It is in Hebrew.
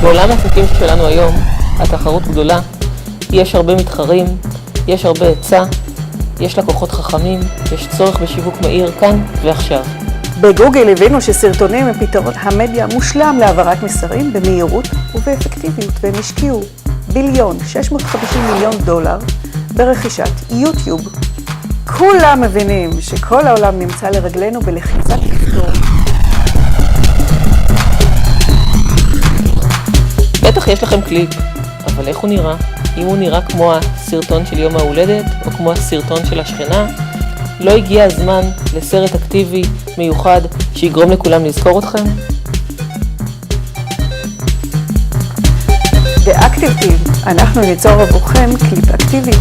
בעולם העסקים שלנו היום, התחרות גדולה, יש הרבה מתחרים, יש הרבה היצע, יש לקוחות חכמים, יש צורך בשיווק מהיר כאן ועכשיו. בגוגל הבינו שסרטונים הם פתרון המדיה מושלם להעברת מסרים במהירות ובאפקטיביות, והם השקיעו $1,650,000,000 ברכישת יוטיוב. כולם מבינים שכל העולם נמצא לרגלינו בלחיצת כפתור. בטח יש לכם קליפ, אבל איך הוא נראה? אם הוא נראה כמו הסרטון של יום ההולדת או כמו הסרטון של השכנה, לא הגיע הזמן לסרט אקטיבי מיוחד שיגרום לכולם לזכור אתכם? באקטיב טיב אנחנו ניצור עבורכם קליפ אקטיבי